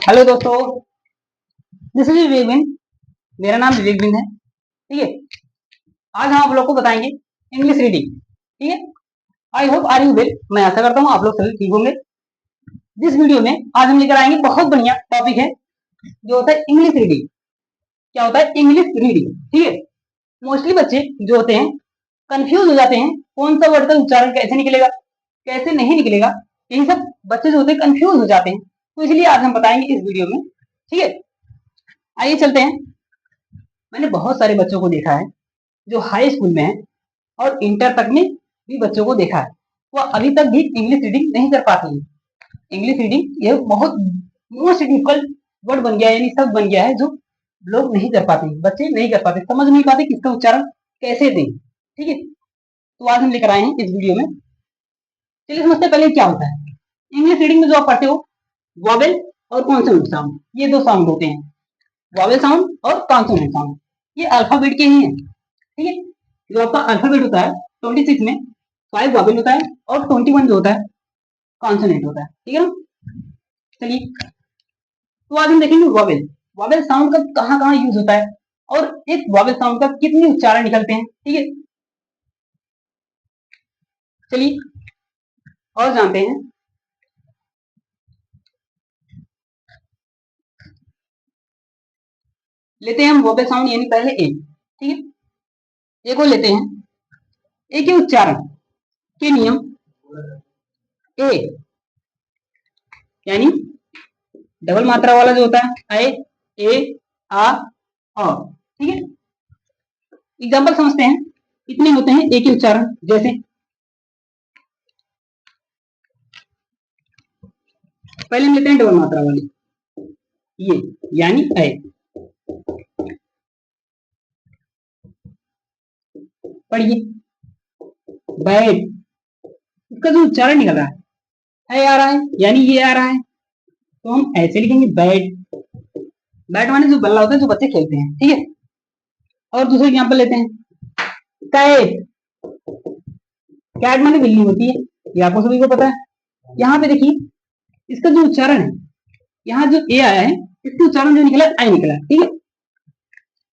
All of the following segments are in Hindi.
हेलो दोस्तों, दिस इज विवेक बिंद। मेरा नाम विवेक बिंद है। ठीक है, आज हम आप लोग को बताएंगे इंग्लिश रीडिंग। ठीक है, I hope are you well. मैं आशा करता हूँ आप लोग सभी ठीक होंगे। जिस वीडियो में आज हम लेकर आएंगे बहुत बढ़िया टॉपिक है जो होता है इंग्लिश रीडिंग। क्या होता है इंग्लिश रीडिंग? ठीक है, मोस्टली बच्चे जो होते हैं कंफ्यूज हो जाते हैं, कौन सा वर्ड का उच्चारण कैसे निकलेगा, कैसे नहीं निकलेगा। यही सब बच्चे जो होते हैं कंफ्यूज हो जाते हैं, तो इसलिए आज हम बताएंगे इस वीडियो में। ठीक है, आइए चलते हैं। मैंने बहुत सारे बच्चों को देखा है जो हाई स्कूल में है और इंटर तक में भी बच्चों को देखा है, वो अभी तक भी इंग्लिश रीडिंग नहीं कर पाते हैं। इंग्लिश रीडिंग ये बहुत मोस्ट डिफिकल्ट वर्ड बन गया है, यानी शब्द बन गया है जो लोग नहीं कर पाते, बच्चे नहीं कर पाते, समझ नहीं पाते कि इसका उच्चारण कैसे दें। ठीक है, तो आज हम लेकर आए हैं इस वीडियो में। चलिए समझते पहले क्या होता है इंग्लिश रीडिंग में। जो आप पढ़ते हो वॉवेल और कॉन्सोनेंट साउंड, ये दो साउंड होते हैं, वॉवेल साउंड और कॉन्सोनेंट साउंड। ये अल्फाबेट के ही हैं। ठीक है, जो आपका अल्फाबेट होता है 26 में 5 वॉवेल होता है और 21 जो होता है कॉन्सोनेंट होता है। ठीक है ना, चलिए तो आज हम देखेंगे वॉवेल। वॉवेल साउंड का कहाँ कहाँ यूज होता है और एक वॉवेल साउंड का कितने उच्चारण निकलते हैं। ठीक है, चलिए और जानते हैं। लेते हैं हम वॉवेल साउंड, यानी पहले ए। ठीक है, ए को लेते हैं। ए के उच्चारण के नियम। ए यानी डबल मात्रा वाला जो होता है ए आ औ। ठीक है, एग्जाम्पल समझते हैं। इतने होते हैं ए के उच्चारण, जैसे पहले हम लेते हैं डबल मात्रा वाली ये, यानी ए। पढ़िए बैट, इसका जो उच्चारण निकल रहा है ए आ रहा है, यानी ये आ रहा है, तो हम ऐसे लिखेंगे बैट। बैट माने जो बल्ला होता है जो बच्चे खेलते हैं। ठीक है, और दूसरे एग्जाम्पल लेते हैं कैट। कैट माने बिल्ली होती है, ये आपको सभी को पता है। यहाँ पे देखिए इसका जो उच्चारण है, यहाँ जो ए आया है इसका उच्चारण जो निकला आई निकला। ठीक है,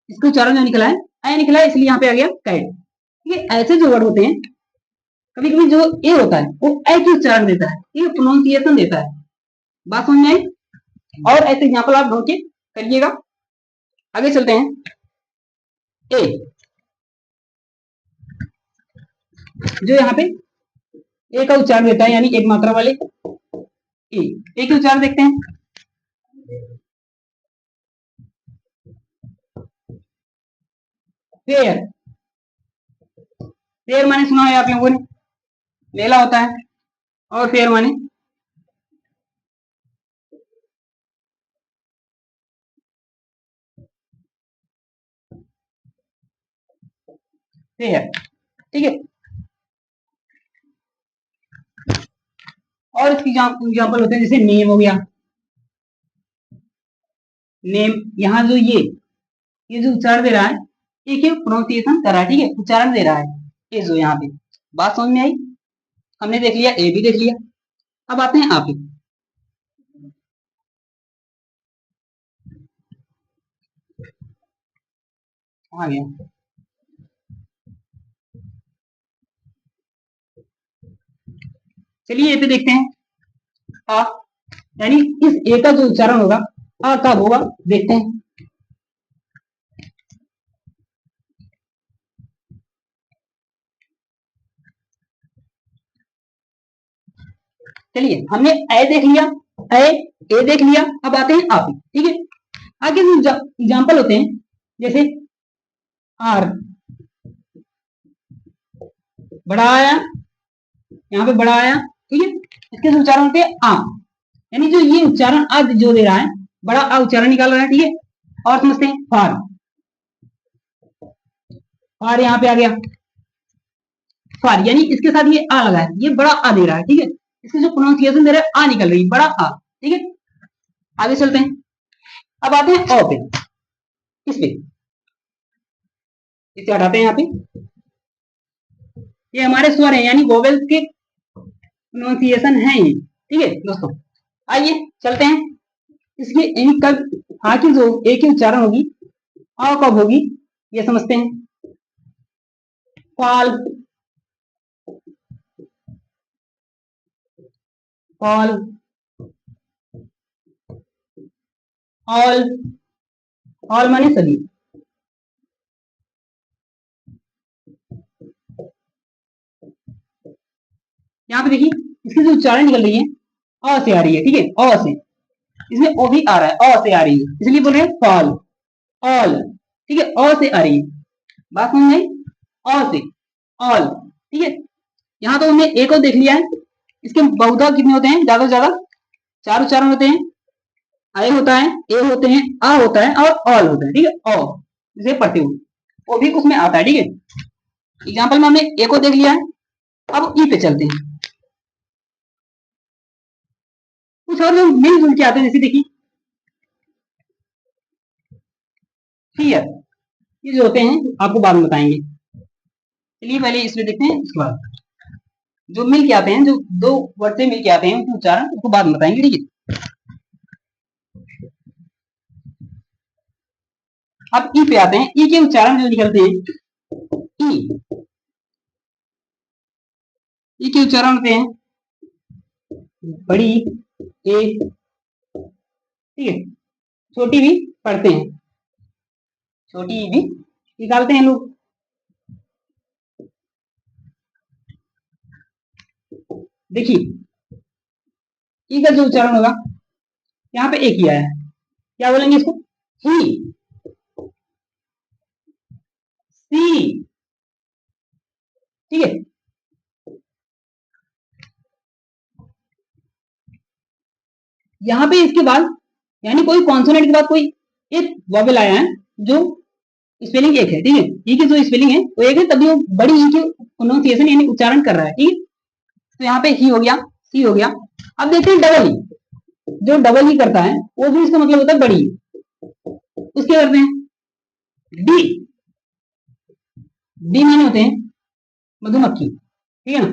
इसका उच्चारण जो निकला है आई निकला है, इसलिए यहाँ पे आ गया कैट। ठीक है, ऐसे जो वर्ड होते हैं कभी कभी जो ए होता है वो ए की उच्चारण देता है, ठीक है, प्रोनाउंसिएशन देता है। बात समझ में आई? और ऐसे एग्जाम्पल आप ढूंढ के करिएगा। आगे चलते हैं। ए जो यहाँ पे ए का उच्चारण देता है, यानी एक मात्रा वाले ए। ए के उच्चारण देखते हैं। फेयर, फेयर माने सुना है आप लोगों ने, मेला होता है। और फेयर माने फेयर। ठीक है, और इसकी एग्जाम्पल होते हैं, जैसे नेम हो गया। नेम यहाँ जो ये जो उच्चारण दे रहा है, एक प्रोनाउंसिएशन कर रहा है। ठीक है, उच्चारण दे रहा है ये जो यहाँ पे। बात समझ में आई? हमने देख लिया, ए भी देख लिया। अब आते हैं आप ही। आ गया, चलिए ए पे देखते हैं। आ, यानी इस ए का जो उच्चारण होगा आ कब होगा देखते हैं। चलिए हमने ए देख लिया, ए देख लिया। अब आते हैं आप ही। ठीक है, आगे एग्जाम्पल होते हैं, जैसे आर बड़ा आया, यहाँ पे बड़ा आया। ठीक है, इसके उच्चारण होते हैं आ, यानी जो ये उच्चारण आज जो दे रहा है बड़ा आ उच्चारण निकाल रहा है। ठीक है, और समझते हैं फार। फार यहाँ पे आ गया, फार यानी इसके साथ ये आ लगा है, ये बड़ा आ दे रहा है। ठीक है, इसके जो प्रोनाउंसिएशन दे रहा है आ निकल रही है, बड़ा आ। ठीक है, आगे चलते हैं। अब आते हैं ओ पे। किस पे? इसे हटाते हैं यहाँ पे। ये हमारे स्वर है, यानी वोवेल्स के प्रोनाउंसिएशन है ये। ठीक है दोस्तों, आइए चलते हैं इसलिए इन कब आ की जो ए की उच्चारण होगी, आ कब होगी ये समझते हैं। फॉल, फॉल, ऑल, ऑल माने सभी। यहाँ पे देखिए इसकी जो उच्चारण निकल रही है अ से आ रही है, ठीक है, अ से, इसमें ओ भी आ रहा है, अ से आ रही है, इसलिए बोल रहे हैं फॉल, ऑल, ठीक है, अ से आ रही है, बात समझ में आई, अ से, ऑल, ठीक है। यहाँ तो हमने ए को देख लिया है, इसके बहुधा कितने होते हैं, ज्यादा से ज्यादा 4 उच्चारण होते हैं, आए होता है, ए होते हैं, आ होता है और ऑल होता है, ठीक है, ओ जिसे पढ़ते हुए वो भी उसमें आता है, ठीक है। एग्जाम्पल में हमने ए को देख लिया है, अब ई पे चलते हैं। कुछ और जो मिलजुल के आते हैं, जैसे देखिए फियर, ये जो होते हैं आपको बाद में बताएंगे, चलिए पहले इसमें देखते हैं, इसके बाद जो मिल के आते हैं, जो दो वर्ड से मिल के आते हैं उनके उच्चारण उसको बाद में बताएंगे, ठीक है। अब ई पे आते हैं, ई के उच्चारण जो निकलते हैं, ई, ई के उच्चारण होते हैं बड़ी ए, ठीक है, छोटी भी पढ़ते हैं, छोटी ई भी निकालते हैं लोग। देखिए ई का जो उच्चारण होगा, यहाँ पे एक ही आया है, क्या बोलेंगे इसको, ही, सी, ठीक है। यहाँ पे इसके बाद यानी कोई कॉन्सोनेंट के बाद कोई एक वॉवेल आया है, जो स्पेलिंग एक है, ठीक है, ई की जो स्पेलिंग है वो एक है, तभी वो बड़ी ई की प्रोनाउंसिएशन यानी उच्चारण कर रहा है, ठीक है। तो यहाँ पे ही हो गया, सी हो गया। अब देखते हैं डबल ई, जो डबल ही करता है वो भी इसका मतलब होता है बड़ी, उसके करते हैं डी, डी माने होते हैं मधुमक्खी, ठीक है ना,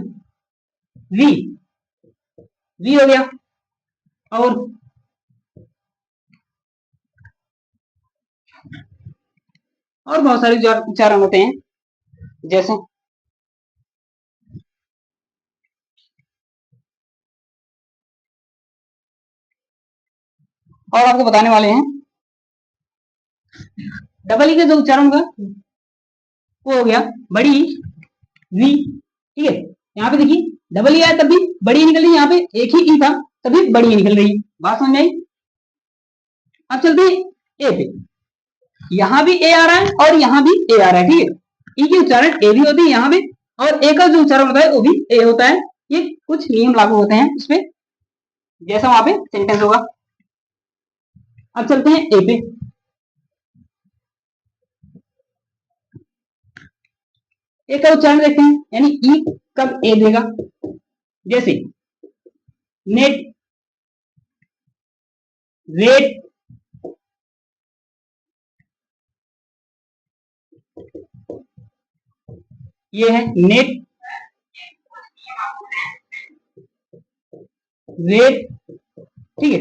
वी, वी हो गया, और बहुत सारे उच्चारण होते हैं, जैसे और आपको बताने वाले हैं। डबल ई का जो उच्चारण होगा वो हो गया बड़ी वी, ठीक है। यहाँ पे देखिए डबल ई आया तब भी बड़ी निकल रही, यहाँ पे एक ही ई था तभी बड़ी निकल रही, बात समझ में आई। अब चलते हैं ए पे, यहाँ भी ए आ रहा है और यहाँ भी ए आ रहा है, ठीक है, ई के उच्चारण ए भी होते हैं यहाँ पे, और ए का जो उच्चारण होता है वो भी ए होता है, ये कुछ नियम लागू होते हैं उसपे, जैसा वहां पे सेंटेंस होगा। अब चलते हैं ए पे, ए का उच्चारण देखते हैं, यानी ई कब ए देगा, जैसे नेट, रेट, ये है नेट, रेट, ठीक है।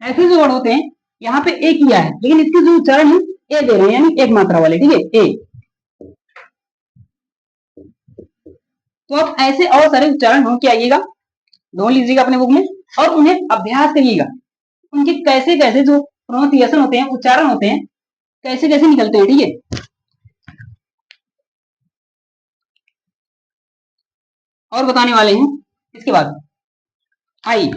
ऐसे जो वर्ड होते हैं यहाँ पे ए किया है, लेकिन इसके जो उच्चारण है ए दे रहे हैं, यानी एक मात्रा वाले, ठीक है, ए। तो आप ऐसे और सारे उच्चारण ढूंढ के आइएगा, ढूंढ लीजिएगा अपने बुक में, और उन्हें अभ्यास करिएगा, उनके कैसे कैसे जो प्रोनाउंसिएशन होते हैं, उच्चारण होते हैं, कैसे कैसे निकलते हैं, ठीक है। और बताने वाले हैं इसके बाद आई,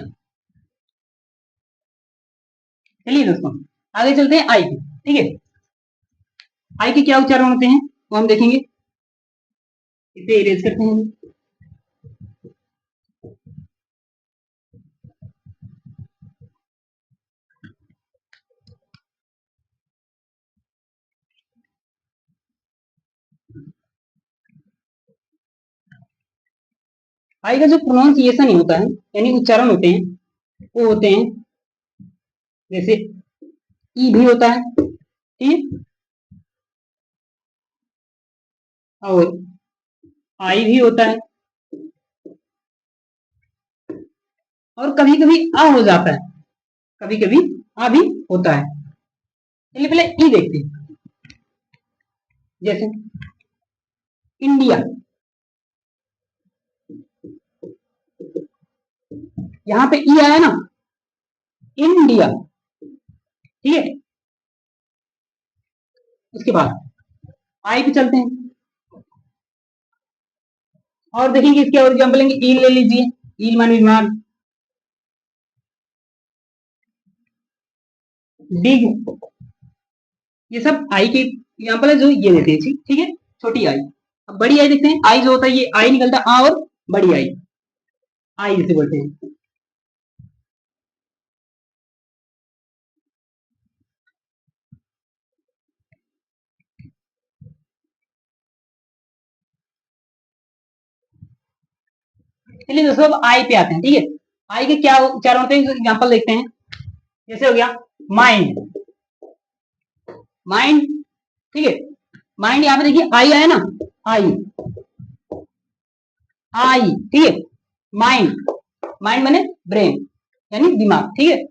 चलिए दोस्तों आगे चलते हैं आई की, ठीक है। आई के क्या उच्चारण होते हैं वो हम देखेंगे, इसे इरेज करते हैं। आई का जो प्रोनाउंसिएशन होता है यानी उच्चारण होते हैं वो होते हैं, जैसे ई भी होता है, ठीक है, और आई भी होता है, और कभी कभी आ हो जाता है, कभी कभी आ भी होता है। चलिए पहले ई देखते हैं। जैसे इंडिया, यहां पे ई आया ना, इंडिया, ठीक है। उसके बाद आई पे चलते हैं और देखेंगे इसके और एग्जाम्पल लेंगे। ईल ले लीजिए, ईल माने विमान, डिग, ये सब आई के एग्जाम्पल है जो ये देते हैं, ठीक है। छोटी आई। अब बड़ी आई देखते हैं। आई जो होता है ये आई निकलता है आ, और बड़ी आई, आई जिसे बोलते हैं। चलिए दोस्तों अब आई पे आते हैं, ठीक है। आई के क्या उच्चारण होते हैं एग्जाम्पल देखते हैं। जैसे हो गया माइंड, माइंड, ठीक है। माइंड यहाँ पे देखिए आई आया ना, आई, आई, ठीक है। माइंड, माइंड माने ब्रेन यानी दिमाग, ठीक है।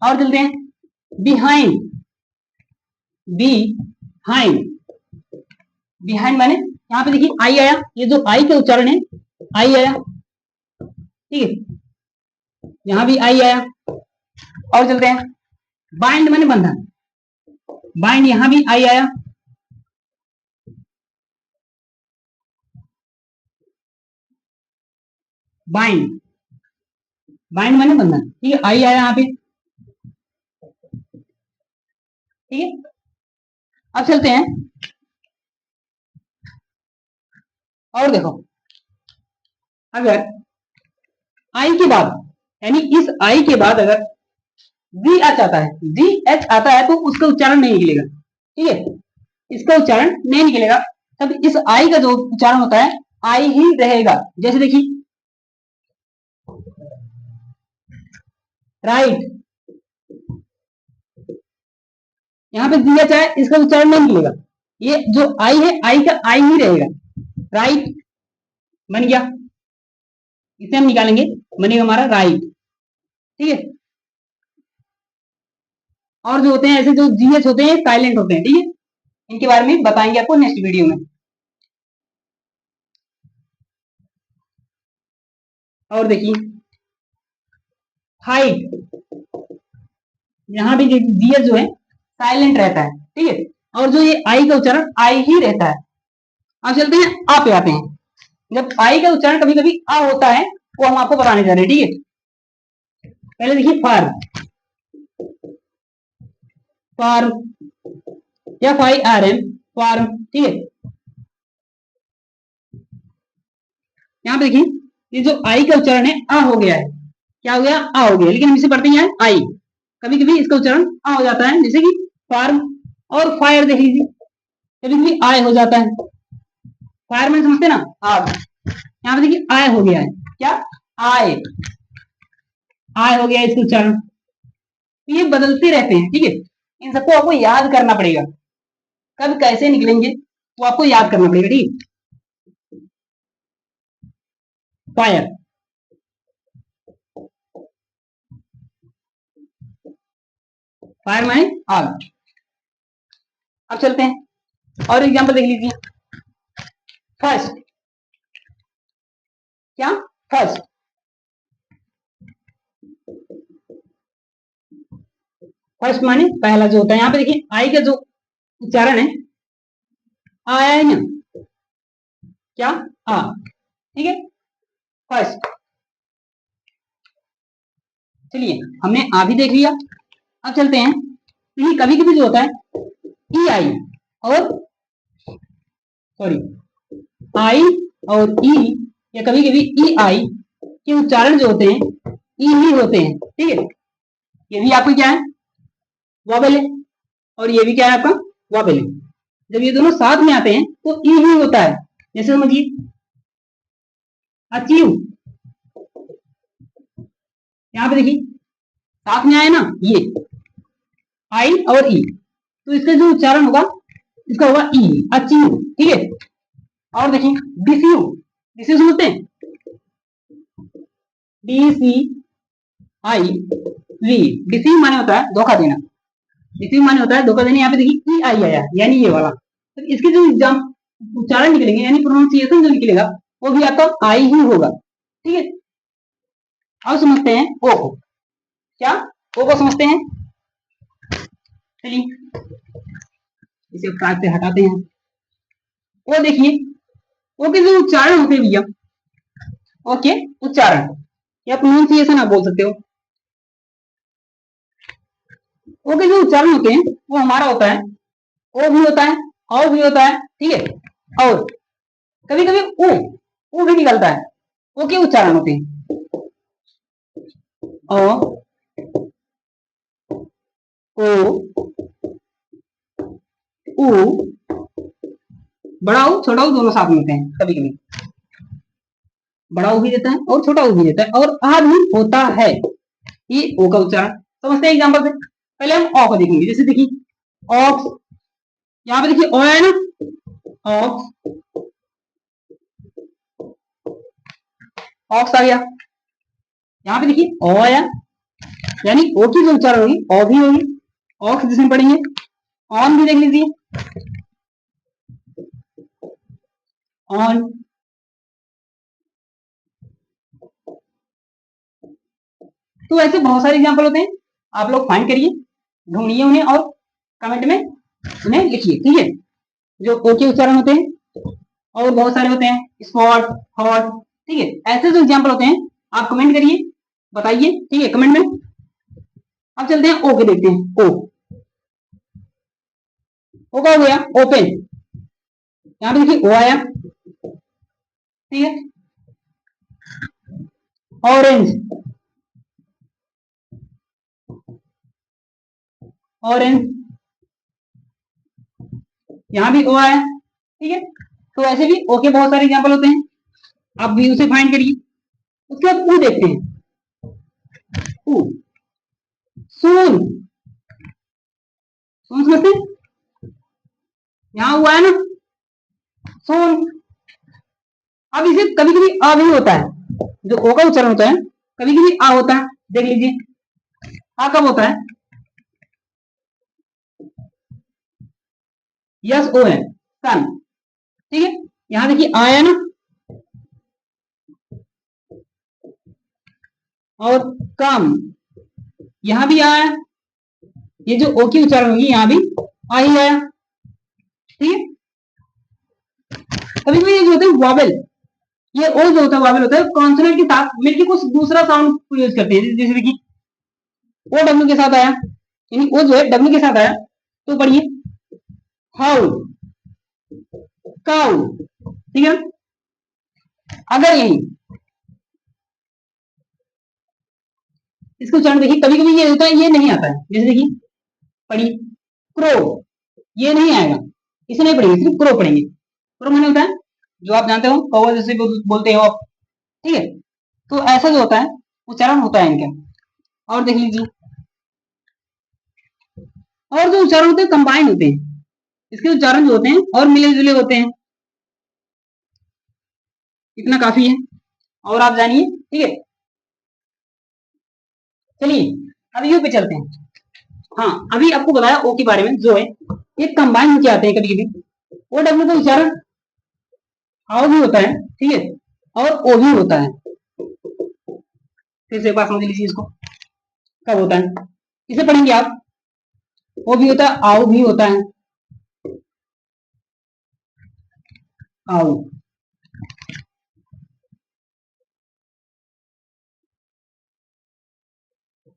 और चलते हैं बिहाइंड, बी हाइंड, बिहाइंड माने यहाँ पे देखिए आई आया, ये जो आई के उच्चारण है आई आया, ठीक है। यहां भी आई आया। और चलते हैं बाइंड माने बंधन, बाइंड यहां भी आई आया, बाइंड, बाइंड माने बंधन, ठीक है। आई आया यहाँ पे, ठीक है। अब चलते हैं और देखो, अगर आई के बाद यानी इस आई के बाद अगर जी एच आता है, जी एच आता है तो उसका उच्चारण नहीं निकलेगा, ठीक है। इसका उच्चारण नहीं निकलेगा, तब इस आई का जो उच्चारण होता है आई ही रहेगा। जैसे देखिए राइट, यहाँ पे जी एच है, इसका उच्चारण नहीं निकलेगा, ये जो आई है आई का आई ही रहेगा। राइट बन गया, इसे हम निकालेंगे, बनेगा हमारा राइट, ठीक है। और जो होते हैं ऐसे जो जीएच होते हैं साइलेंट होते हैं, ठीक है। इनके बारे में बताएंगे आपको नेक्स्ट वीडियो में। और देखिए हाइट, यहाँ भी जीएच जो है साइलेंट रहता है, ठीक है। और जो ये आई का उच्चारण आई ही रहता है। अब चलते हैं आ पे आते हैं। जब आई का उच्चारण कभी कभी आ होता है वो हम आपको बताने जा रहे हैं, ठीक है। पहले देखिए firm, firm F I R M, firm, ठीक है। यहाँ पे देखिए ये जो आई का उच्चारण है आ हो गया है, क्या हो गया आ हो गया, लेकिन हम इसे पढ़ते हैं आई। कभी कभी इसका उच्चारण आ हो जाता है, जैसे कि फार्म। और फायर देख लीजिए, कभी कभी आय हो जाता है, फायर में समझते ना आग। यहाँ पे देखिए आय हो गया है, क्या आय, आय हो गया इसका उच्चारण। तो ये बदलते रहते हैं, ठीक है। इन सबको आपको याद करना पड़ेगा, कब कैसे निकलेंगे वो आपको याद करना पड़ेगा, ठीक। फायर, फायर माने आग। अब चलते हैं और एग्जांपल देख लीजिए। फर्स्ट, क्या फर्स्ट, फर्स्ट माने पहला जो होता है। यहाँ पे देखिए आई का जो उच्चारण है आया है ना, क्या आ, ठीक है। फर्स्ट, चलिए हमने आ भी देख लिया। अब चलते हैं, तो ये कभी कभी जो होता है ई आई और सॉरी आई और ई, या कभी कभी ई आई के उच्चारण जो होते हैं ई ही होते हैं, ठीक है। ये भी आपको क्या है वॉवेल है, और ये भी क्या है आपका वॉवेल है। जब ये दोनों साथ में आते हैं तो ई ही होता है। जैसे समझिए अचीव, यहाँ पे देखिए साथ में आया ना ये आई और ई, तो इसका जो उच्चारण होगा इसका होगा ई, अचीव, ठीक है। और देखिए डिसीव, डिसीव समझते हैं, D C I V. Deceive माने होता है धोखा देना, डिसीव माने होता है धोखा देना। यहाँ पे देखिए ई आई आया, यानी ये वाला, तो इसके जो एग्जाम उच्चारण निकलेंगे यानी प्रोनाउंसिएशन जो निकलेगा वो भी आपका आई ही होगा। ठीक है, अब समझते हैं ओ को। क्या ओ को समझते हैं? चलिए इसे काट से हटाते हैं। वो देखिए ओ के जो उच्चारण होते हैं भैया, ओके उच्चारण या प्रोनाउंसिएशन आप बोल सकते हो। ओ के जो उच्चारण होते हैं वो हमारा होता है ओ भी होता है, औ भी होता है, ठीक है। और कभी कभी ऊ भी निकलता है। ओ के उच्चारण होते हैं ओ, ओ, ऊ, बड़ा ऊ छोटा ऊ दोनों साथ में होते हैं। कभी कभी बड़ा ऊ भी देता है और छोटा ऊ भी देता है, और आ भी होता है। ये ओ का उच्चारण समझते हैं एग्जाम्पल से। पहले हम ऑ को देखेंगे, जैसे देखिए ऑक्स, यहाँ पे देखिए ओ है ना, ऑक्स, ऑक्स आ गया। यहाँ पे देखिए ओ आया, यानी ओ की जो उच्चारण होगी ओ भी होगी। ऑक्स जिसमें पढ़ेंगे, ऑन भी देख लीजिए, ऑन। तो ऐसे बहुत सारे एग्जाम्पल होते हैं, आप लोग फाइंड करिए, ढूंढिए उन्हें और कमेंट में उन्हें लिखिए। ठीक है, जो ओ के उच्चारण होते हैं और बहुत सारे होते हैं, स्पॉट, हॉट, ठीक है। ऐसे जो एग्जाम्पल होते हैं आप कमेंट करिए, बताइए, ठीक है, कमेंट में। अब चलते हैं ओ के, देखते हैं ओ का हो गया ओपन। यहाँ पे देखिए ओ आया, ठीक है। ऑरेंज, ऑरेंज, यहाँ भी ओ आया, ठीक है। तो ऐसे भी ओ के बहुत सारे एग्जाम्पल होते हैं, आप भी उसे फाइंड करिए। उसके बाद ऊ देखते हैं, ऊ, सून, सून समझते हैं, यहाँ हुआ है ना सून। अब इसे कभी कभी अ भी होता है, जो ओ का उच्चारण होता है कभी कभी आ होता है, देख लीजिए आ कब होता है, यस ओ है सन, ठीक है। यहाँ देखिए आया ना, और कम, यहाँ भी आया, ये जो ओ की उच्चारण होगी यहाँ भी आ ही आया, ठीक है। कभी कभी ये जो होता है वावेल, ये ओ जो होता है वावेल होता है कॉन्सोनेंट के साथ मिलकर कुछ दूसरा साउंड यूज करते हैं। जैसे देखिए ओ डब्ल्यू के साथ आया, यानी ओ जो है डब्ल्यू के साथ आया, तो पढ़िए हाउ, काउ, ठीक है। अगर यही इसको उच्चारण देखिए, कभी कभी ये होता है ये नहीं आता है, जैसे देखिए पढ़िए क्रो, ये नहीं आएगा, इसे नहीं पढ़ेंगे, सिर्फ क्रो पढ़ेंगे। क्रो मैंने होता है जो आप जानते हो कौवा जैसे बोलते हो आप, ठीक है। तो ऐसा जो होता है उच्चारण होता है इनका। और देख लीजिए, और जो उच्चारण होते हैं कंबाइन होते हैं, इसके उच्चारण जो होते हैं और मिले जुले होते हैं। इतना काफी है, और आप जानिए, ठीक है। चलिए अब यू पे चलते हैं। हाँ अभी आपको बताया ओ के बारे में, जो है ये कंबाइन होके आते हैं कभी कभी। ओ डब्ल्यू का उच्चारण आओ भी होता है, ठीक है, और ओ भी होता है। फिर से एक बार समझ लीजिए इसको, कब होता है इसे पढ़ेंगे आप, ओ भी होता है आओ भी होता है, आओ,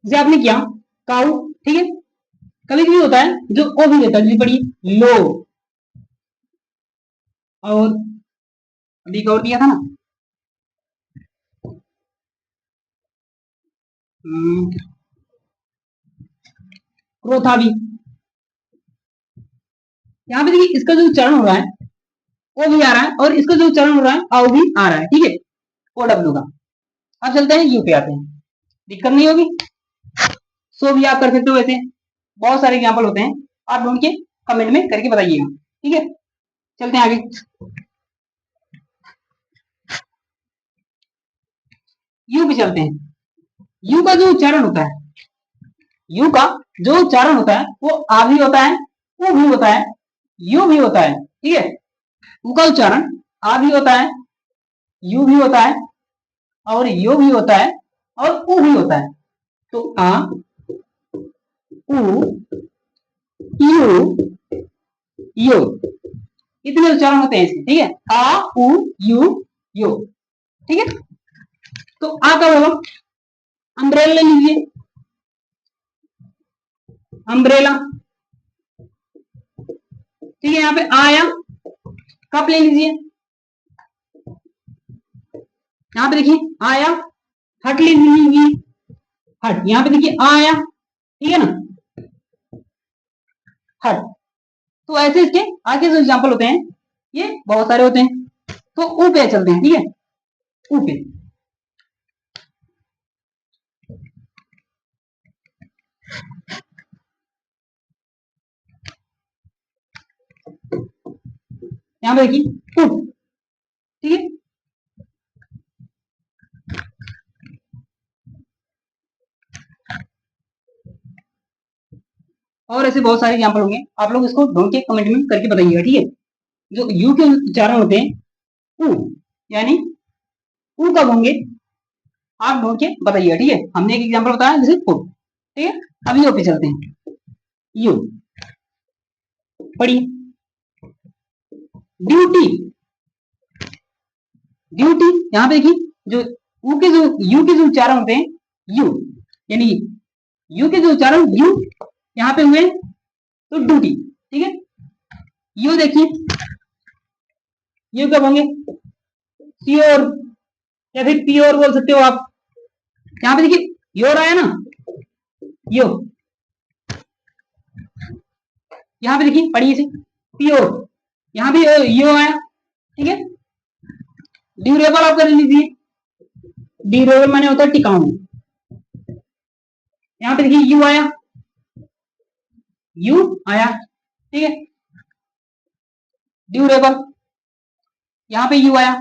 जैसे आपने किया काउ, ठीक है। कभी कभी होता है जो ओ भी देता है, जैसे पढ़िए लो, और अभी एक और दिया था ना, क्रोथा भी। यहाँ पे देखिए इसका जो उच्चारण हो रहा है ओ भी आ रहा है, और इसका जो उच्चारण हो रहा है आओ भी आ रहा है, ठीक है, ओ डब्ल्यू का। अब चलते हैं यू पे आते हैं, दिक्कत नहीं होगी। सो भी आप कर सकते हो, वैसे बहुत सारे एग्जाम्पल होते हैं, आप ढूंढ के कमेंट में करके बताइएगा, ठीक है। चलते हैं आगे, यू पे चलते हैं। यू का जो उच्चारण होता है यू का जो उच्चारण होता है वो आ भी होता है, ऊ भी होता है, यू भी होता है। ठीक है, ऊ का उच्चारण आ भी होता है, यू भी होता है, और यो भी होता है, और ऊ भी होता है। तो आ, ऊ, यू, यो, इतने उच्चारण होते हैं इसके। ठीक है, आ, उ, यू, यो। ठीक है, तो आ का होगा अम्ब्रेला ले लीजिए, अम्ब्रेला। ठीक है, यहाँ पे आया, कप ले लीजिए, यहाँ पे देखिए आया, हट ले लीजिए, हट। यहाँ पे देखिए आया, ठीक है ना, हट। तो ऐसे इसके आगे जो एग्जाम्पल होते हैं ये बहुत सारे होते हैं। तो ऊ पे चलते हैं। ठीक है, ऊ पे, यहाँ पे देखिए ऊ। ठीक है, और ऐसे बहुत सारे एग्जाम्पल होंगे, आप लोग इसको ढूंढ के कमेंट में करके बताइएगा। ठीक है, जो यू के उच्चारण होते हैं ऊ, यानी ऊ कब होंगे आप ढूंढ के बताइएगा। ठीक है, हमने एक एग्जाम्पल बताया जैसे फूड। ठीक है, अब यू पे चलते हैं। यू पढ़िए, ड्यूटी, ड्यूटी। यहाँ पे देखिए जो ऊ के जो यू के जो उच्चारण होते हैं यू, यानी यू के जो उच्चारण यू यहाँ पे हुए तो ड्यूटी। ठीक है, यू देखिए, यू कब होंगे प्योर, या फिर प्योर बोल सकते हो आप। यहाँ पे देखिए योर आया ना, यो, यहाँ पे देखिए पढ़िए इसे, प्योर, यहाँ पे यो आया। ठीक है, ड्यूरेबल आप कर लीजिए, ड्यूरेबल माने होता है टिकाऊ। यहाँ पे देखिए यू आया, यू आया। ठीक है, ड्यूरेबल, यहाँ पे यू आया,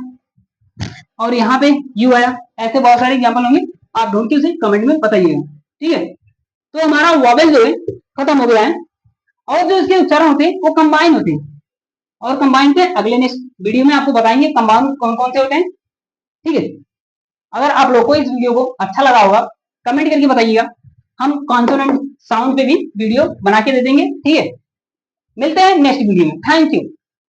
और यहाँ पे यू आया। ऐसे बहुत सारे एग्जाम्पल होंगे, आप ढूंढ के उसे कमेंट में बताइएगा। ठीक है, तो हमारा वॉवेल जो है खत्म हो गया है, और जो इसके उच्चारण होते हैं वो कंबाइन होते हैं, और कंबाइन के अगले नेक्स्ट वीडियो में आपको बताएंगे कंबाइन कौन कौन से होते हैं। ठीक है, अगर आप लोग को इस वीडियो को अच्छा लगा होगा कमेंट करके बताइएगा, हम कॉन्सोनेंट साउंड पे भी वीडियो बना के दे देंगे। ठीक है, मिलते हैं नेक्स्ट वीडियो में, थैंक यू।